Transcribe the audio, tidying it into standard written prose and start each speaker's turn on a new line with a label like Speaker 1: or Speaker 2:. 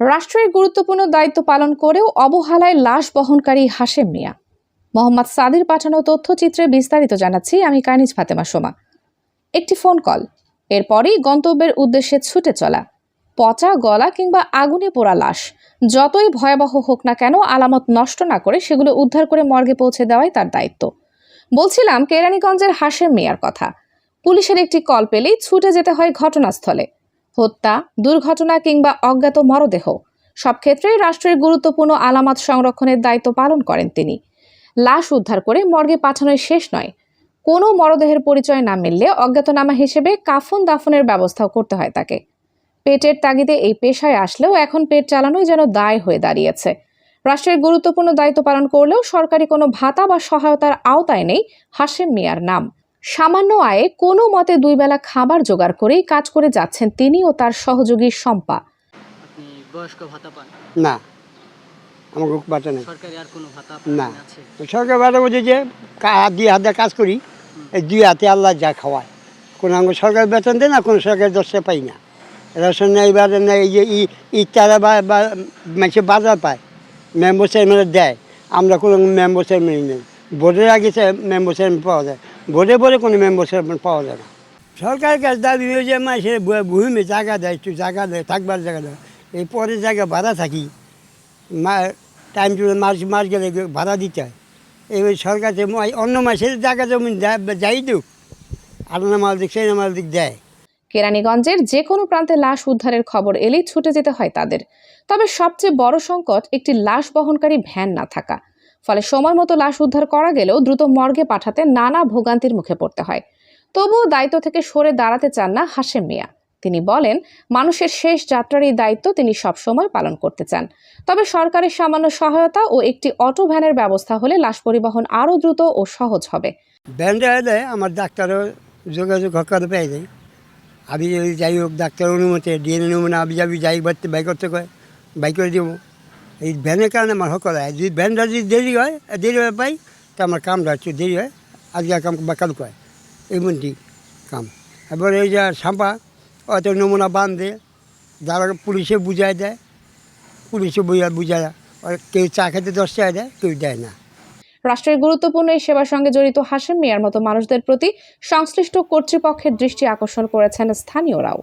Speaker 1: রাষ্ট্রের গুরুত্বপূর্ণ দায়িত্ব পালন করেও অবহেলায় লাশ বহনকারী হাশেম মিয়া। মোহাম্মদ সাদির পাঠানো তথ্যচিত্রে বিস্তারিত জানাচ্ছি আমি কানিজ ফাতেমা সোমা। একটি ফোন কল, এরপরই গন্তব্যের উদ্দেশ্যে ছুটে চলা। পচা গলা কিংবা আগুনে পোড়া লাশ যতই ভয়াবহ হোক না কেন আলামত নষ্ট না করে সেগুলো উদ্ধার করে মর্গে পৌঁছে দেওয়াই তার দায়িত্ব। বলছিলাম কেরানীগঞ্জের হাশেম মিয়ার কথা। পুলিশের একটি কল পেলেই ছুটে যেতে হয় ঘটনাস্থলে। হত্যা, দুর্ঘটনা কিংবা অজ্ঞাত মরদেহ সব ক্ষেত্রেই রাষ্ট্রের গুরুত্বপূর্ণ আলামত সংরক্ষণের দায়িত্ব পালন করেন তিনি। লাশ উদ্ধার করে মর্গে পাঠানোই শেষ নয়, কোনো মরদেহের পরিচয় না মিললে অজ্ঞাতনামা হিসেবে কাফন দাফনের ব্যবস্থাও করতে হয় তাকে। পেটের তাগিদে এই পেশায় আসলেও এখন পেট চালানোই যেন দায় হয়ে দাঁড়িয়েছে। রাষ্ট্রের গুরুত্বপূর্ণ দায়িত্ব পালন করলেও সরকারি কোনো ভাতা বা সহায়তার আওতায় নেই হাশেম মিয়ার নাম। সামান্য আয়ে কোনো মতে দুই বেলা খাবার জোগাড় করেই কাজ করে যাচ্ছেন তিনি ও তার সহযোগী শম্পা।
Speaker 2: আপনি বয়স্ক ভাতা পান?
Speaker 3: না, আমাকে ভাতা নেই।
Speaker 2: সরকারি আর কোনো ভাতা
Speaker 3: না,
Speaker 2: আছে?
Speaker 3: সরকার ভাতা বলছে যে দুই হাতে কাজ করি, এই দুই হাতে আল্লাহ যা খাওয়ায়। কোনো আমাকে সরকার বেতন দেয় না, কোনো সরকার দশটা পাই না। রেশন নেই, বাজার নেই, এই যে ইটারা বা মাসে বাজার পায়, মেম্বার চেয়ারম্যানের দেয়। আমরা কোনো মেম্বার চেয়ারম্যান নেই। ভোটের আগে মেম্বার চেয়ারম্যান পাওয়া যায়, ভোটে পরে কোনো মেম্বার চেয়ারম্যান পাওয়া যায় না। সরকারের কাছে দাবি হয়ে যে মাসে ভূমি জায়গা দেয়, একটু জায়গা দেয়, থাকবার জায়গা দেয়। এই পরে জায়গা ভাড়া থাকি, টাইম টু মাস গেলে ভাড়া দিতে হয়। এই সরকার অন্য মাসের জায়গা জমি যাই দুক, আলাদা মাল দিক সেই মাল দিক দেয়।
Speaker 1: কেরানীগঞ্জের যে কোনো প্রান্তে লাশ উদ্ধারের খবর এলেই ছুটে যেতে হয় তাদের। তবে সবচেয়ে বড় সংকট একটি লাশ বহনকারী ভ্যান না থাকা। ফলে সময় মতো লাশ উদ্ধার করা গেলেও দ্রুত মর্গে পাঠাতে নানা ভোগান্তির মুখে পড়তে হয়। তবুও দায়িত্ব থেকে সরে দাঁড়াতে চান না হাশেম মিয়া। তিনি বলেন, মানুষের শেষ যাত্রার এই দায়িত্ব তিনি সবসময় পালন করতে চান। তবে সরকারের সামান্য সহায়তা ও একটি অটো ভ্যানের ব্যবস্থা হলে লাশ পরিবহন আরও দ্রুত ও সহজ হবে।
Speaker 3: ভ্যানটা দেয়, আমার ডাক্তারও যোগাযোগ করে পেয়ে যায়। আমি যাই হোক ডাক্তার অনুমতি ডিএনএ নমুনা আমি যাবি যাই বাড়তে বাই করতে কয়, বাই করে দেবো। এই ভ্যানের কারণে আমার হক হয়। যদি ভ্যানটা যদি দেরি হয়, দেরি হয়ে পাই, তো আমার কামটা একটু দেরি হয়, আজকে কাম বা কালকে হয়, এমনটি কাম। এবার এই যে সাম্পা হয়তো নমুনা বাঁধে, যারা পুলিশে বুঝাই দেয়, পুলিশে বুঝায়, কেউ চা খেতে 10 টাকা দেয়, কেউ দেয় না।
Speaker 1: রাষ্ট্রের গুরুত্বপূর্ণ এই সেবার সঙ্গে জড়িত হাশেম মিয়ার মতো মানুষদের প্রতি সংশ্লিষ্ট কর্তৃপক্ষের দৃষ্টি আকর্ষণ করেছেন স্থানীয়রাও।